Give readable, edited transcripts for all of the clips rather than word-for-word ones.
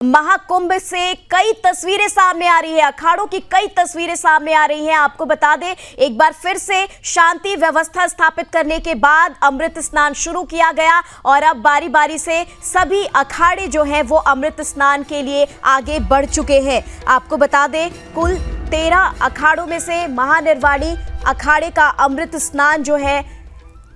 महाकुंभ से कई तस्वीरें सामने आ रही है, अखाड़ों की कई तस्वीरें सामने आ रही हैं। आपको बता दें, एक बार फिर से शांति व्यवस्था स्थापित करने के बाद अमृत स्नान शुरू किया गया और अब बारी बारी से सभी अखाड़े जो हैं वो अमृत स्नान के लिए आगे बढ़ चुके हैं। आपको बता दें, कुल 13 अखाड़ों में से महानिर्वाणी अखाड़े का अमृत स्नान जो है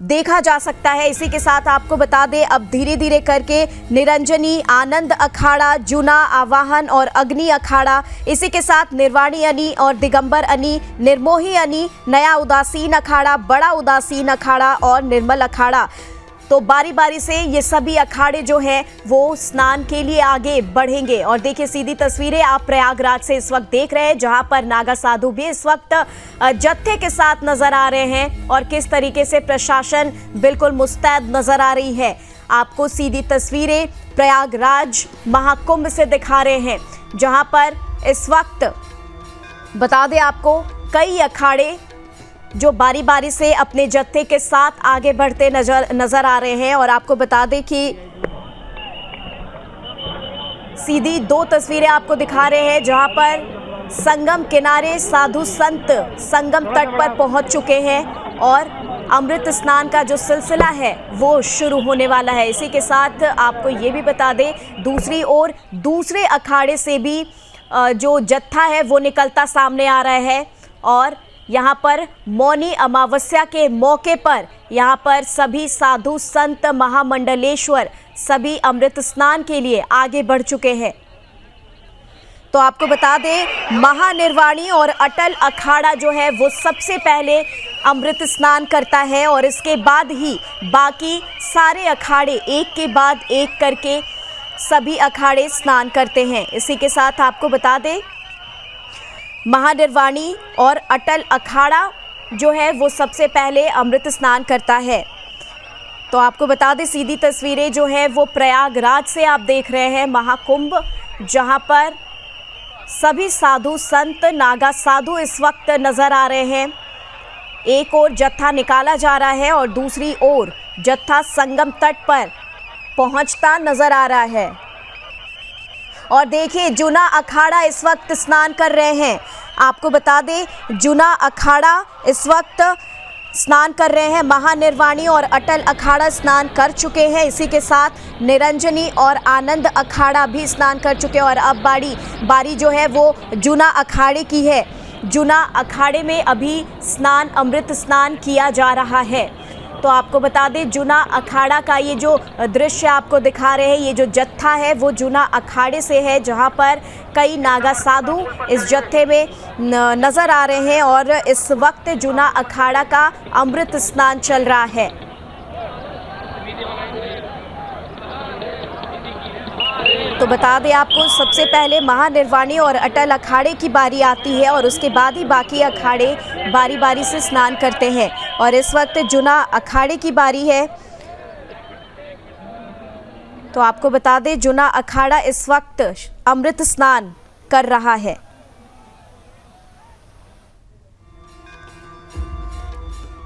देखा जा सकता है। इसी के साथ आपको बता दें, अब धीरे धीरे करके निरंजनी, आनंद अखाड़ा, जूना आवाहन और अग्नि अखाड़ा, इसी के साथ निर्वाणी अनी और दिगंबर अनी, निर्मोही अनी, नया उदासीन अखाड़ा, बड़ा उदासीन अखाड़ा और निर्मल अखाड़ा, तो बारी बारी से ये सभी अखाड़े जो हैं वो स्नान के लिए आगे बढ़ेंगे। और देखिए, सीधी तस्वीरें आप प्रयागराज से इस वक्त देख रहे हैं, जहां पर नागा साधु भी इस वक्त जत्थे के साथ नजर आ रहे हैं और किस तरीके से प्रशासन बिल्कुल मुस्तैद नजर आ रही है। आपको सीधी तस्वीरें प्रयागराज महाकुंभ से दिखा रहे हैं, जहां पर इस वक्त बता दें आपको, कई अखाड़े जो बारी बारी से अपने जत्थे के साथ आगे बढ़ते नजर आ रहे हैं। और आपको बता दें कि सीधी 2 तस्वीरें आपको दिखा रहे हैं, जहां पर संगम किनारे साधु संत संगम तट पर पहुंच चुके हैं और अमृत स्नान का जो सिलसिला है वो शुरू होने वाला है। इसी के साथ आपको ये भी बता दें, दूसरी ओर दूसरे अखाड़े से भी जो जत्था है वो निकलता सामने आ रहा है और यहाँ पर मौनी अमावस्या के मौके पर यहाँ पर सभी साधु संत महामंडलेश्वर सभी अमृत स्नान के लिए आगे बढ़ चुके हैं। तो आपको बता दें, महानिर्वाणी और अटल अखाड़ा जो है वो सबसे पहले अमृत स्नान करता है और इसके बाद ही बाकी सारे अखाड़े एक के बाद एक करके सभी अखाड़े स्नान करते हैं। इसी के साथ आपको बता दें, महानिर्वाणी और अटल अखाड़ा जो है वो सबसे पहले अमृत स्नान करता है। तो आपको बता दें, सीधी तस्वीरें जो है वो प्रयागराज से आप देख रहे हैं, महाकुंभ, जहां पर सभी साधु संत नागा साधु इस वक्त नज़र आ रहे हैं। एक ओर जत्था निकाला जा रहा है और दूसरी ओर जत्था संगम तट पर पहुंचता नज़र आ रहा है। और देखिए, जूना अखाड़ा इस वक्त स्नान कर रहे हैं। आपको बता दें, जूना अखाड़ा इस वक्त स्नान कर रहे हैं, महानिर्वाणी और अटल अखाड़ा स्नान कर चुके हैं। इसी के साथ निरंजनी और आनंद अखाड़ा भी स्नान कर चुके हैं और अब बारी जो है वो जूना अखाड़े की है। जूना अखाड़े में अभी स्नान, अमृत स्नान किया जा रहा है। तो आपको बता दें, जूना अखाड़ा का ये जो दृश्य आपको दिखा रहे हैं, ये जो जत्था है वो जूना अखाड़े से है, जहां पर कई नागा साधु इस जत्थे में नज़र आ रहे हैं और इस वक्त जूना अखाड़ा का अमृत स्नान चल रहा है। तो बता दें आपको, सबसे पहले महानिर्वाणी और अटल अखाड़े की बारी आती है और उसके बाद ही बाकी अखाड़े बारी बारी से स्नान करते हैं। और इस वक्त जूना अखाड़े की बारी है। तो आपको बता दें, जूना अखाड़ा इस वक्त अमृत स्नान कर रहा है।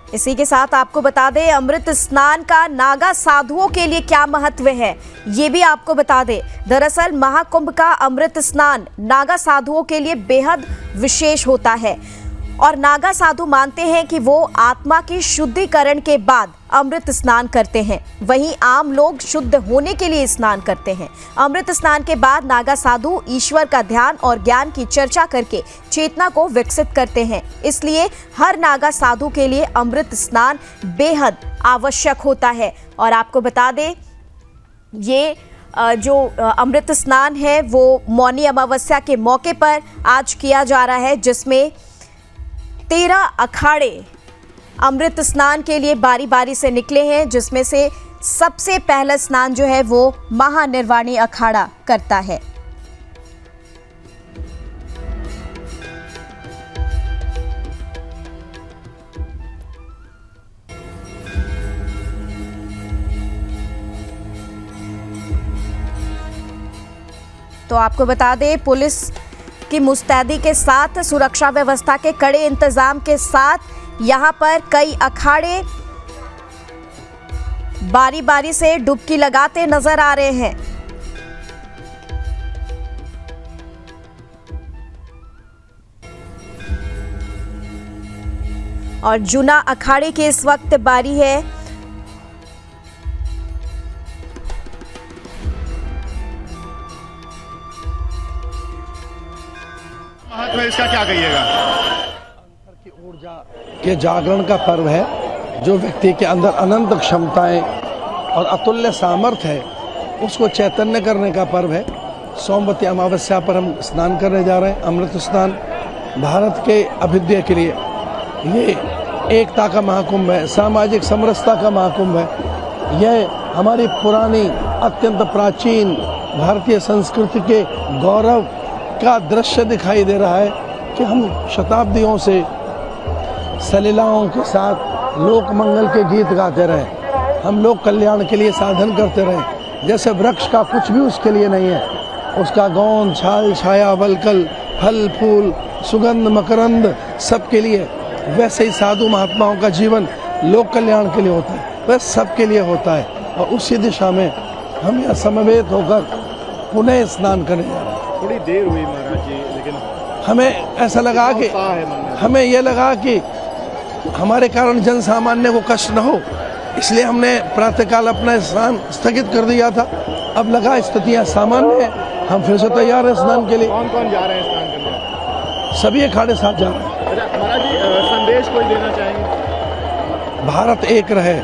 इसी के साथ आपको बता दें, अमृत स्नान का नागा साधुओं के लिए क्या महत्व है, ये भी आपको बता दें। दरअसल महाकुंभ का अमृत स्नान नागा साधुओं के लिए बेहद विशेष होता है और नागा साधु मानते हैं कि वो आत्मा की शुद्धिकरण के बाद अमृत स्नान करते हैं। वहीं आम लोग शुद्ध होने के लिए स्नान करते हैं। अमृत स्नान के बाद नागा साधु ईश्वर का ध्यान और ज्ञान की चर्चा करके चेतना को विकसित करते हैं। इसलिए हर नागा साधु के लिए अमृत स्नान बेहद आवश्यक होता है। और आपको बता दें, ये जो अमृत स्नान है वो मौनी अमावस्या के मौके पर आज किया जा रहा है, जिसमें 13 अखाड़े अमृत स्नान के लिए बारी बारी से निकले हैं, जिसमें से सबसे पहला स्नान जो है वो महानिर्वाणी अखाड़ा करता है। तो आपको बता दें, पुलिस की मुस्तैदी के साथ, सुरक्षा व्यवस्था के कड़े इंतजाम के साथ यहाँ पर कई अखाड़े बारी बारी से डुबकी लगाते नजर आ रहे हैं। और जूना अखाड़े की इस वक्त बारी है। महत्व इसका क्या कहिएगा? की ऊर्जा के जागरण का पर्व है, जो व्यक्ति के अंदर अनंत क्षमताएं और अतुल्य सामर्थ्य है उसको चैतन्य करने का पर्व है। सोमवती अमावस्या पर हम स्नान करने जा रहे हैं, अमृत स्नान। भारत के अभ्युदय के लिए ये एकता का महाकुंभ है, सामाजिक समरसता का महाकुंभ है। यह हमारी पुरानी अत्यंत प्राचीन भारतीय संस्कृति के गौरव का दृश्य दिखाई दे रहा है कि हम शताब्दियों से सलीलाओं के साथ लोक मंगल के गीत गाते रहे, हम लोक कल्याण के लिए साधन करते रहे। जैसे वृक्ष का कुछ भी उसके लिए नहीं है, उसका गोंद, छाल, छाया, वलकल, फल, फूल, सुगंध, मकरंद सबके लिए, वैसे ही साधु महात्माओं का जीवन लोक कल्याण के लिए होता है, वह सबके लिए होता है। और उसी दिशा में हम यह समवेत होकर पुनः स्नान करने जा रहे हैं। थोड़ी देर हुई महाराज जी, लेकिन हमें ऐसा लगा कि हमें यह लगा कि हमारे कारण जन सामान्य को कष्ट न हो, इसलिए हमने प्रातःकाल अपना स्नान स्थगित कर दिया था। अब लगा स्थितियाँ सामान्य है, हम फिर से तैयार हैं स्नान के लिए। कौन कौन जा रहे हैं स्नान करने? सभी अखाड़े साथ जा रहे हैं। अच्छा महाराज जी, संदेश कोई देना चाहेंगे? भारत एक रहे।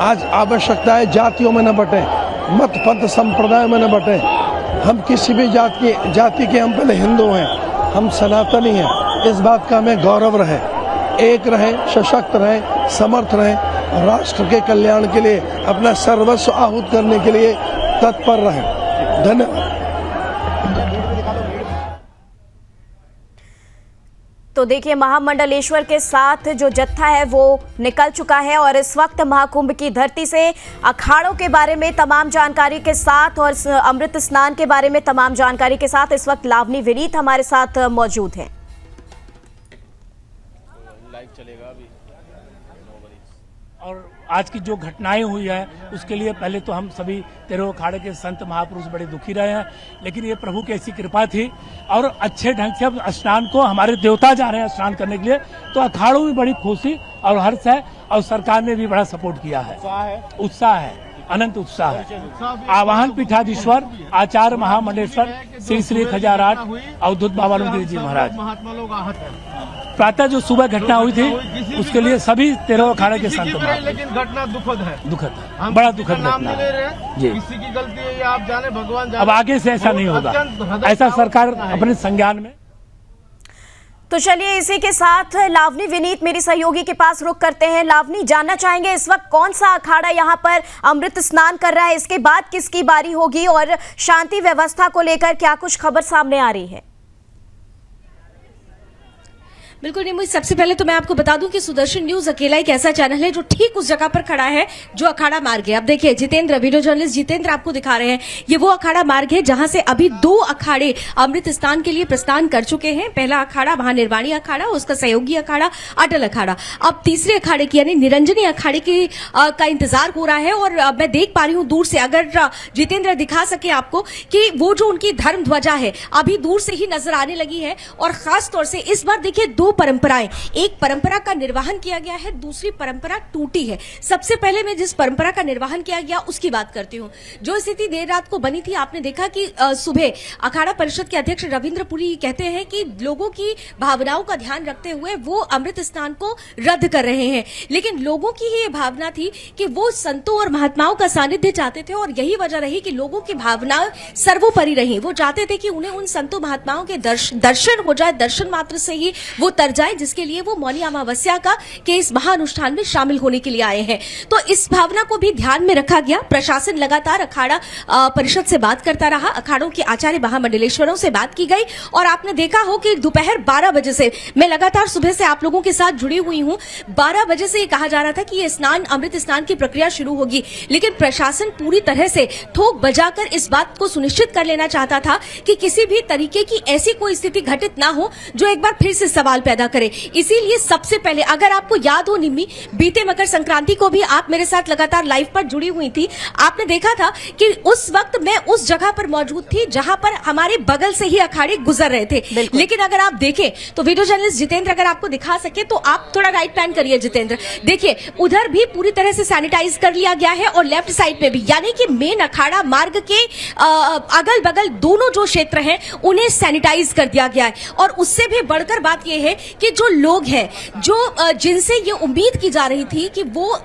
आज आवश्यकता है जातियों में न बटे, मत पंथ संप्रदाय में न बटे। हम किसी भी जाति के हम पहले हिंदू हैं, हम सनातनी हैं, इस बात का हमें गौरव रहे। एक रहे, सशक्त रहे, समर्थ रहे और राष्ट्र के कल्याण के लिए अपना सर्वस्व आहूत करने के लिए तत्पर रहे। धन्यवाद। तो देखिए, महामंडलेश्वर के साथ जो जत्था है वो निकल चुका है और इस वक्त महाकुंभ की धरती से अखाड़ों के बारे में तमाम जानकारी के साथ और अमृत स्नान के बारे में तमाम जानकारी के साथ इस वक्त लावनी विनीत हमारे साथ मौजूद हैं। और आज की जो घटनाएं हुई है उसके लिए पहले तो हम सभी 13 अखाड़े के संत महापुरुष बड़े दुखी रहे हैं, लेकिन ये प्रभु की ऐसी कृपा थी और अच्छे ढंग से अब स्नान को हमारे देवता जा रहे हैं स्नान करने के लिए, तो अखाड़ों में बड़ी खुशी और हर्ष है और सरकार ने भी बड़ा सपोर्ट किया है। उत्साह है, अनंत उत्साह है। आवाहन पीठाधीश्वर आचार्य महामंडलेश्वर श्री श्री खजाराट अवधूत बाबा जी महाराज। महात्मा लोग आहत हैं। प्रातः जो सुबह घटना हुई थी उसके लिए सभी 13 अखाड़े के संत, लेकिन घटना दुखद है, बड़ा दुखद घटना जी। किसी की गलती है या आप जाने, भगवान जाने। अब आगे से ऐसा नहीं होगा, ऐसा सरकार अपने संज्ञान में। तो चलिए इसी के साथ लावनी विनीत मेरी सहयोगी के पास रुख करते हैं। लावनी, जानना चाहेंगे इस वक्त कौन सा अखाड़ा यहाँ पर अमृत स्नान कर रहा है, इसके बाद किसकी बारी होगी और शांति व्यवस्था को लेकर क्या कुछ खबर सामने आ रही है? बिल्कुल नहीं, सबसे पहले तो मैं आपको बता दूं कि सुदर्शन न्यूज अकेला एक ऐसा चैनल है जो ठीक उस जगह पर खड़ा है जो अखाड़ा मार्ग है। अब देखिए जितेंद्र, वीडियो जर्नलिस्ट जितेंद्र आपको दिखा रहे हैं, ये वो अखाड़ा मार्ग है जहां से अभी 2 अखाड़े अमृत स्नान के लिए प्रस्थान कर चुके हैं। पहला अखाड़ा महानिर्वाणी अखाड़ा, उसका सहयोगी अखाड़ा अटल अखाड़ा। अब तीसरे अखाड़े की यानी निरंजनी अखाड़े की का इंतजार हो रहा है। और मैं देख पा रही हूँ दूर से, अगर जितेंद्र दिखा सके आपको कि वो जो उनकी धर्म ध्वजा है अभी दूर से ही नजर आने लगी है। और खास तौर से इस बार देखिए 2 परंपराएं, एक परंपरा का निर्वहन किया गया है, दूसरी परंपरा टूटी है। सबसे पहले मैं जिस परंपरा का निर्वहन किया गया उसकी बात करती हूं। जो स्थिति देर रात को बनी थी, आपने देखा कि सुबह अखाड़ा परिषद के अध्यक्ष रविंद्र पुरी कहते हैं कि लोगों की भावनाओं का ध्यान रखते हुए वो अमृत स्नान को रद्द कर रहे हैं। लेकिन लोगों की ही ये भावना थी कि वो संतों और महात्माओं का सानिध्य चाहते थे और यही वजह रही कि लोगों की भावनाएं सर्वोपरि रही। वो चाहते थे कि उन्हें उन संतों महात्माओं के दर्शन हो जाए, दर्शन मात्र से ही वो तर जाए, जिसके लिए वो मौनी अमावस्या के इस महाअनुष्ठान में शामिल होने के लिए आए हैं। तो इस भावना को भी ध्यान में रखा गया। प्रशासन लगातार अखाड़ा परिषद से बात करता रहा, अखाड़ों के आचार्य महामंडलेश्वरों से बात की गई और आपने देखा हो कि दोपहर 12 बजे से मैं लगातार सुबह से आप लोगों के साथ जुड़ी हुई हूं। 12 बजे से ये कहा जा रहा था कि ये स्नान, अमृत स्नान की प्रक्रिया शुरू होगी, लेकिन प्रशासन पूरी तरह से ठोक बजाकर इस बात को सुनिश्चित कर लेना चाहता था कि किसी भी तरीके की ऐसी कोई स्थिति घटित ना हो जो एक बार फिर से सवाल पैदा पैदा करे। इसीलिए सबसे पहले, अगर आपको याद हो निम्मी, बीते मकर संक्रांति को भी आप मेरे साथ लगातार लाइव पर जुड़ी हुई थी, आपने देखा था कि उस वक्त मैं उस जगह पर मौजूद थी जहां पर हमारे बगल से ही अखाड़े गुजर रहे थे। लेकिन अगर आप देखें तो वीडियो जर्नलिस्ट जितेंद्र अगर आपको दिखा सके तो आप थोड़ा राइट पैन करिए जितेंद्र, देखिए उधर भी पूरी तरह से सैनिटाइज कर लिया गया है और लेफ्ट साइड पे भी, यानी कि मेन अखाड़ा मार्ग के अगल बगल दोनों जो क्षेत्र हैं उन्हें सैनिटाइज कर दिया गया है। और उससे भी बढ़कर बात यह है कि जो लोग हैं जो जिनसे ये उम्मीद की जा रही थी कि वो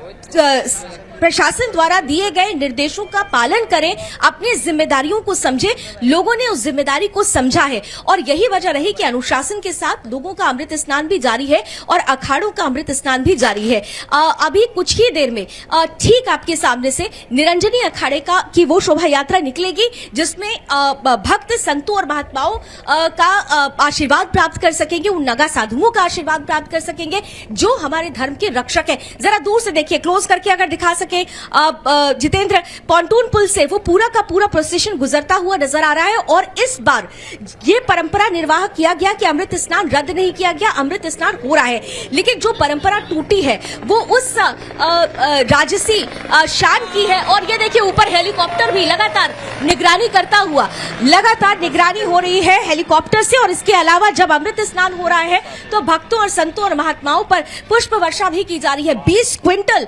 प्रशासन द्वारा दिए गए निर्देशों का पालन करें, अपनी जिम्मेदारियों को समझे, लोगों ने उस जिम्मेदारी को समझा है और यही वजह रही कि अनुशासन के साथ लोगों का अमृत स्नान भी जारी है और अखाड़ों का अमृत स्नान भी जारी है। अभी कुछ ही देर में ठीक आपके सामने से निरंजनी अखाड़े की वो शोभा यात्रा निकलेगी जिसमें भक्त संतों और महात्माओं का आशीर्वाद प्राप्त कर सकेंगे, उन नगा साधुओं का आशीर्वाद प्राप्त कर सकेंगे जो हमारे धर्म के रक्षक है। जरा दूर से देखिए, क्लोज करके अगर दिखा सके जितेंद्र, पॉन्टून पुल से वो पूरा का पूरा प्रोसेशन गुजरता हुआ नजर आ रहा है और इस बार ये परंपरा निर्वाह किया गया कि अमृत स्नान रद्द नहीं किया गया, अमृत स्नान हो रहा है। लेकिन जो परंपरा टूटी है वो उस राजसी शान की है और ये देखिए ऊपर हेलीकॉप्टर भी लगातार निगरानी करता हुआ, लगातार निगरानी हो रही है हेलीकॉप्टर से। और इसके अलावा जब अमृत स्नान हो रहा है तो भक्तों और संतों और महात्माओं पर पुष्प वर्षा भी की जा रही है। 20 क्विंटल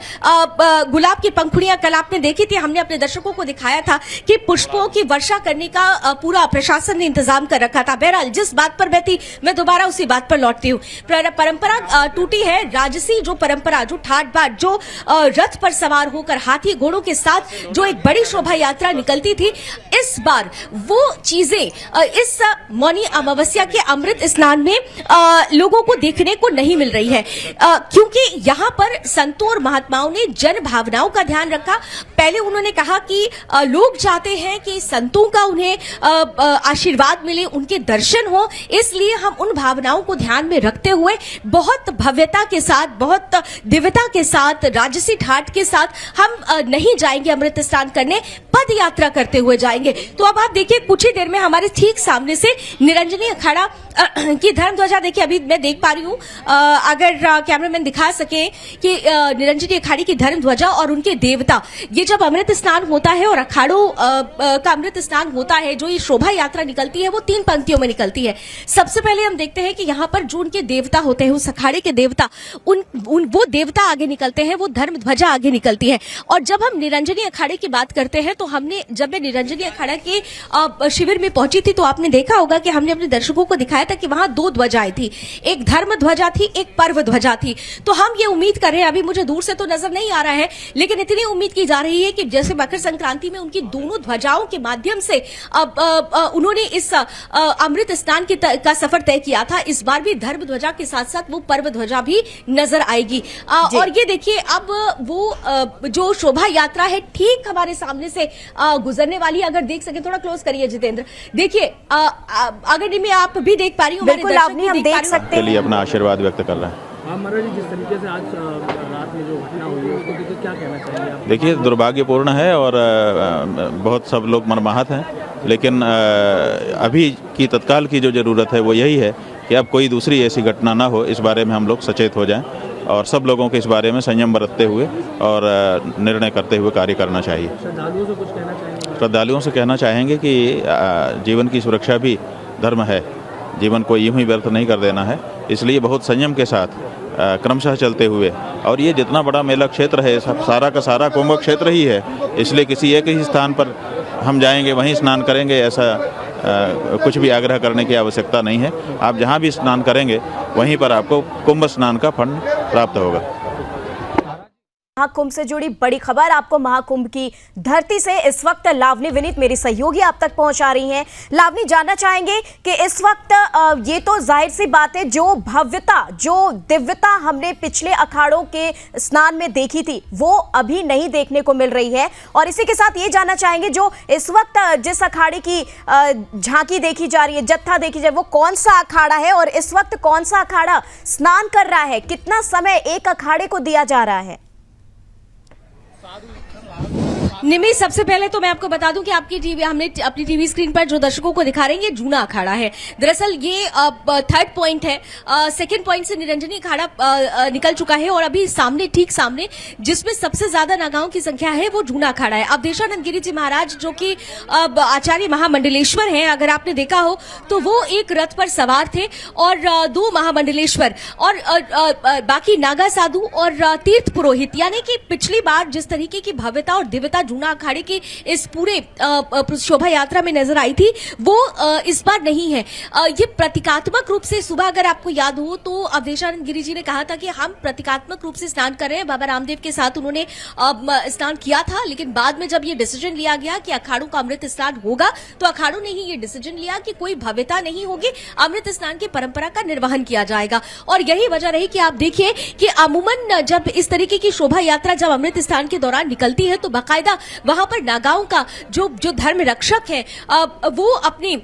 गुलाब की पंखुड़ियां कल आपने देखी थी, हमने अपने दर्शकों को दिखाया था कि पुष्पों की वर्षा करने का पूरा प्रशासन ने इंतजाम कर रखा था। बहरहाल जिस बात पर मैं थी मैं दोबारा उसी बात पर लौटती हूँ। परंपरा टूटी है, राजसी जो परंपरा, जो ठाट बाट, जो रथ पर सवार होकर हाथी घोड़ों के साथ जो एक बड़ी शोभा यात्रा निकलती थी, इस बार वो चीजें इस मौनी अमावस्या के अमृत स्नान में लोगों को देखने को नहीं मिल रही है, क्योंकि यहाँ पर संतों और महात्माओं ने जन भावनाओं का ध्यान रखा। पहले उन्होंने कहा कि लोग चाहते हैं कि संतों का उन्हें आशीर्वाद मिले, उनके दर्शन हो, इसलिए हम उन भावनाओं को ध्यान में रखते हुए बहुत भव्यता के साथ, बहुत दिव्यता के साथ, राजसी ठाट के साथ हम नहीं जाएंगे अमृत स्नान करने, पद यात्रा करते हुए जाएंगे। तो अब आप देखिए कुछ ही देर में हमारे ठीक सामने से निरंजनी अखाड़ा की धर्म ध्वजा, देखिए अभी मैं देख पा रही हूँ, अगर कैमरामैन दिखा सके कि निरंजनी अखाड़े की धर्म ध्वजा और उनके देवता, ये जब अमृत स्नान होता है और अखाड़ों का अमृत स्नान होता है, जो ये शोभा यात्रा निकलती है वो 3 पंक्तियों में निकलती है। सबसे पहले हम देखते हैं कि यहाँ पर जो उनके देवता होते हैं, उस अखाड़े के देवता, वो देवता आगे निकलते हैं, वो धर्म ध्वजा आगे निकलती है। और जब हम निरंजनी अखाड़े की बात करते हैं तो जब मैं निरंजनी अखाड़ा के शिविर में पहुंची थी तो आपने देखा होगा कि हमने अपने दर्शकों को दिखाया था कि वहां 2 ध्वजाएं थी, एक धर्म ध्वजा थी, एक पर्व ध्वजा थी। तो हम ये उम्मीद कर रहे हैं, अभी मुझे दूर से तो नजर नहीं आ रहा है, लेकिन इतनी उम्मीद की जा रही है कि जैसे मकर संक्रांति में उनकी दोनों ध्वजाओं के माध्यम से उन्होंने इस अमृत स्नान का सफर तय किया था, इस बार भी धर्म ध्वजा के साथ साथ वो पर्व ध्वजा भी नजर आएगी। और ये देखिए अब वो जो शोभा यात्रा है ठीक हमारे सामने से गुजरने वाली, अगर देख सके थोड़ा क्लोज करिए जितेंद्र, देखिए अगर मैं आप भी देख पा रही हूँ, बिल्कुल आपने हम देख सकते हैं, के लिए अपना आशीर्वाद व्यक्त कर रहे हैं। हाँ महाराज जी, जिस तरीके से आज रात में जो घटना हुई है उसको देखकर क्या कहना चाहेंगे आप? देखिए दुर्भाग्यपूर्ण है और बहुत सब लोग मर्माहत हैं, लेकिन अभी की तत्काल की जो ज़रूरत है वो यही है कि अब कोई दूसरी ऐसी घटना ना हो, इस बारे में हम लोग सचेत हो जाएं और सब लोगों को इस बारे में संयम बरतते हुए और निर्णय करते हुए कार्य करना चाहिए। श्रद्धालुओं से कुछ कहना चाहेंगे? श्रद्धालुओं से कहना चाहेंगे कि जीवन की सुरक्षा भी धर्म है, जीवन को यूं ही व्यर्थ नहीं कर देना है, इसलिए बहुत संयम के साथ क्रमशः चलते हुए, और ये जितना बड़ा मेला क्षेत्र है सब सारा का सारा कुंभ क्षेत्र ही है, इसलिए किसी एक ही स्थान पर हम जाएंगे वहीं स्नान करेंगे ऐसा कुछ भी आग्रह करने की आवश्यकता नहीं है। आप जहाँ भी स्नान करेंगे वहीं पर आपको कुंभ स्नान का फल प्राप्त होगा। महाकुंभ से जुड़ी बड़ी खबर आपको महाकुंभ की धरती से इस वक्त लावनी विनीत मेरी सहयोगी आप तक पहुंचा रही हैं। लावनी, जानना चाहेंगे कि इस वक्त ये तो जाहिर सी बात है जो भव्यता, जो दिव्यता हमने पिछले अखाड़ों के स्नान में देखी थी वो अभी नहीं देखने को मिल रही है, और इसी के साथ ये जानना चाहेंगे जो इस वक्त जिस अखाड़े की झांकी देखी जा रही है, जत्था देखी जाए, वो कौन सा अखाड़ा है और इस वक्त कौन सा अखाड़ा स्नान कर रहा है, कितना समय एक अखाड़े को दिया जा रहा है? निमी, सबसे पहले तो मैं आपको बता दूं कि हमने अपनी टीवी स्क्रीन पर जो दर्शकों को दिखा रहे हैं ये जूना अखाड़ा है। दरअसल ये थर्ड पॉइंट है। सेकंड पॉइंट से निरंजनी अखाड़ा निकल चुका है और अभी ठीक सामने जिसमें सबसे ज्यादा नागाओं की संख्या है वो जूना अखाड़ा है। अवधेशानंद गिरी जी महाराज जो कि आचार्य महामंडलेश्वर हैं, अगर आपने देखा हो तो वो एक रथ पर सवार थे और 2 महामंडलेश्वर और बाकी नागा साधु और तीर्थ पुरोहित, यानी कि पिछली बार जिस तरीके की भव्यता और दिव्यता जूना अखाड़े की इस पूरे शोभा यात्रा में नजर आई थी वो इस बार नहीं है। ये प्रतीकात्मक रूप से, सुबह अगर आपको याद हो तो अवधेशानंद गिरी जी ने कहा था कि हम प्रतीकात्मक रूप से स्नान कर रहे हैं। बाबा रामदेव के साथ उन्होंने स्नान किया था, लेकिन बाद में जब ये डिसीजन लिया गया कि अखाड़ों का अमृत स्नान होगा तो अखाड़ों ने ही ये डिसीजन लिया कि कोई भव्यता नहीं होगी, अमृत स्नान की परंपरा का निर्वहन किया जाएगा। और यही वजह रही कि आप देखिए कि अमूमन जब इस तरीके की शोभा यात्रा जब अमृत स्नान के दौरान निकलती है तो बाकायदा वहां पर नागाओं का जो धर्म रक्षक है वो अपने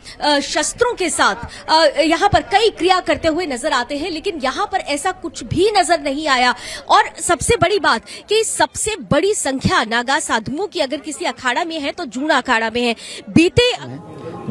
शस्त्रों के साथ यहां पर कई क्रिया करते हुए नजर आते हैं, लेकिन यहां पर ऐसा कुछ भी नजर नहीं आया। और सबसे बड़ी बात कि सबसे बड़ी संख्या नागा साधुओं की अगर किसी अखाड़ा में है तो जूना अखाड़ा में है। बीते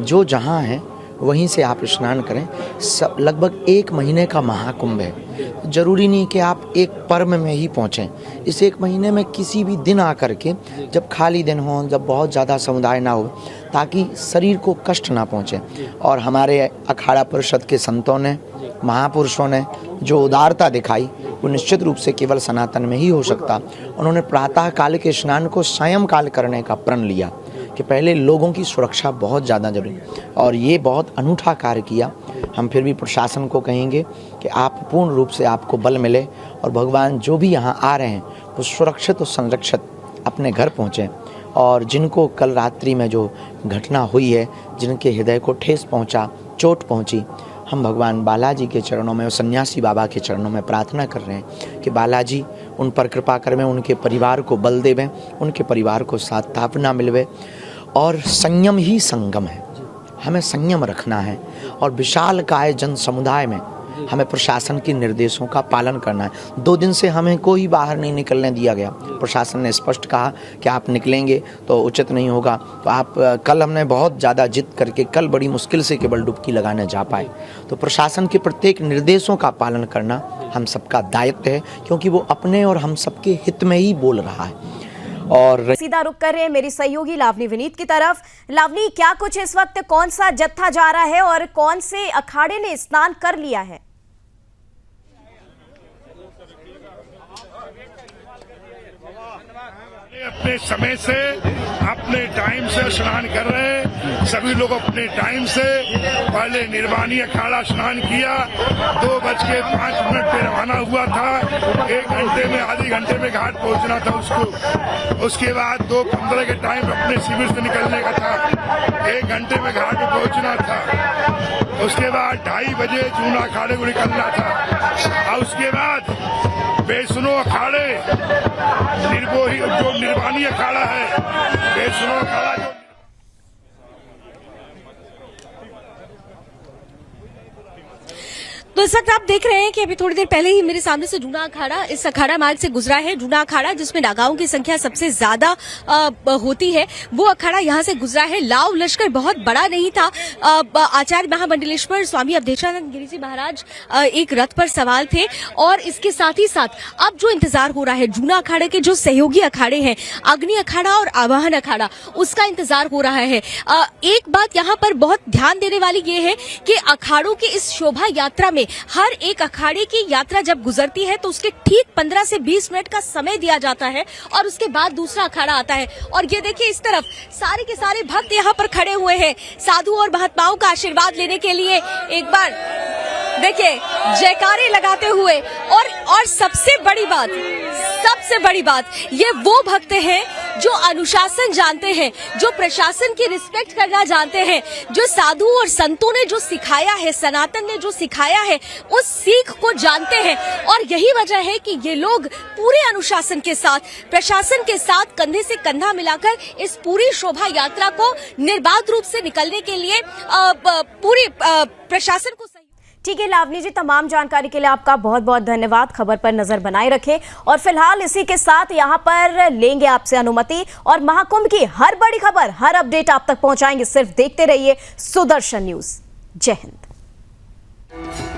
जो जहां है वहीं से आप स्नान करें। सब लगभग 1 महीने का महाकुंभ है। जरूरी नहीं कि आप एक पर्व में ही पहुंचें। इस 1 महीने में किसी भी दिन आकर के, जब खाली दिन हो, जब बहुत ज़्यादा समुदाय ना हो, ताकि शरीर को कष्ट ना पहुंचे। और हमारे अखाड़ा परिषद के संतों ने, महापुरुषों ने जो उदारता दिखाई वो निश्चित रूप से केवल सनातन में ही हो सकता। उन्होंने प्रातः काल के स्नान को सायं काल करने का प्रण लिया कि पहले लोगों की सुरक्षा बहुत ज़्यादा जरूरी, और ये बहुत अनूठा कार्य किया। हम फिर भी प्रशासन को कहेंगे कि आप पूर्ण रूप से आपको बल मिले और भगवान जो भी यहाँ आ रहे हैं वो सुरक्षित और संरक्षित अपने घर पहुँचें। और जिनको कल रात्रि में जो घटना हुई है, जिनके हृदय को ठेस पहुँचा, चोट पहुँची, हम भगवान बालाजी के चरणों में और सन्यासी बाबा के चरणों में प्रार्थना कर रहे हैं कि बालाजी उन पर कृपा करें, उनके परिवार को बल देवें, उनके परिवार को सात्वना मिलवे। और संयम ही संगम है, हमें संयम रखना है और विशालकाय जन समुदाय में हमें प्रशासन के निर्देशों का पालन करना है। 2 दिन से हमें कोई बाहर नहीं निकलने दिया गया। प्रशासन ने स्पष्ट कहा कि आप निकलेंगे तो उचित नहीं होगा। तो आप कल हमने बहुत ज़्यादा जिद करके कल बड़ी मुश्किल से केवल डुबकी लगाने जा पाए। तो प्रशासन के प्रत्येक निर्देशों का पालन करना हम सबका दायित्व है, क्योंकि वो अपने और हम सबके हित में ही बोल रहा है। और सीधा रुक कर रहे हैं मेरी सहयोगी लावनी विनीत की तरफ। लावनी, क्या कुछ इस वक्त कौन सा जत्था जा रहा है और कौन से अखाड़े ने स्नान कर लिया है? अपने समय से, अपने टाइम से स्नान कर रहे हैं। सभी लोग अपने टाइम से पहले निर्वाणी अखाड़ा स्नान किया। 2:05 पे रवाना हुआ था। 1 घंटे में, आधे घंटे में घाट पहुंचना था उसको। उसके बाद 2:15 के टाइम अपने शिविर से निकलने का था। 1 घंटे में घाट पे पहुंचना था। उसके बाद 2:30 बजे जूना अखाड़े को निकलना था। और उसके बाद वैष्णो अखाड़े, जो निर्वाणी अखाड़ा है, वैष्णो अखाड़ा जो तो इस वक्त आप देख रहे हैं कि अभी थोड़ी देर पहले ही मेरे सामने से जूना अखाड़ा, इस अखाड़ा मार्ग से गुजरा है। जूना अखाड़ा जिसमें नागाओं की संख्या सबसे ज्यादा होती है, वो अखाड़ा यहां से गुजरा है। लाव लश्कर बहुत बड़ा नहीं था। आचार्य महामंडलेश्वर स्वामी अवधेशानंद गिरी जी महाराज एक रथ पर सवार थे और इसके साथ ही साथ अब जो इंतजार हो रहा है, जूना अखाड़े के जो सहयोगी अखाड़े हैं, अग्नि अखाड़ा और आवाहन अखाड़ा, उसका इंतजार हो रहा है। एक बात यहाँ पर बहुत ध्यान देने वाली ये है कि अखाड़ों की इस शोभा यात्रा में हर एक अखाड़े की यात्रा जब गुजरती है तो उसके ठीक 15 से 20 मिनट का समय दिया जाता है और उसके बाद दूसरा अखाड़ा आता है। और ये देखिए इस तरफ सारे के सारे भक्त यहाँ पर खड़े हुए हैं साधु और महात्माओं का आशीर्वाद लेने के लिए। एक बार देखिए जयकारे लगाते हुए। और सबसे बड़ी बात ये वो भक्त हैं जो अनुशासन जानते हैं, जो प्रशासन की रिस्पेक्ट करना जानते हैं, जो साधु और संतों ने जो सिखाया है, सनातन ने जो सिखाया है, उस सीख को जानते हैं। और यही वजह है कि ये लोग पूरे अनुशासन के साथ, प्रशासन के साथ कंधे से कंधा मिलाकर इस पूरी शोभा यात्रा को निर्बाध रूप से निकलने के लिए पूरे प्रशासन को ठीक है लावनी जी, तमाम जानकारी के लिए आपका बहुत बहुत धन्यवाद। खबर पर नजर बनाए रखें और फिलहाल इसी के साथ यहाँ पर लेंगे आपसे अनुमति और महाकुंभ की हर बड़ी खबर, हर अपडेट आप तक पहुंचाएंगे। सिर्फ देखते रहिए सुदर्शन न्यूज। जय हिंद।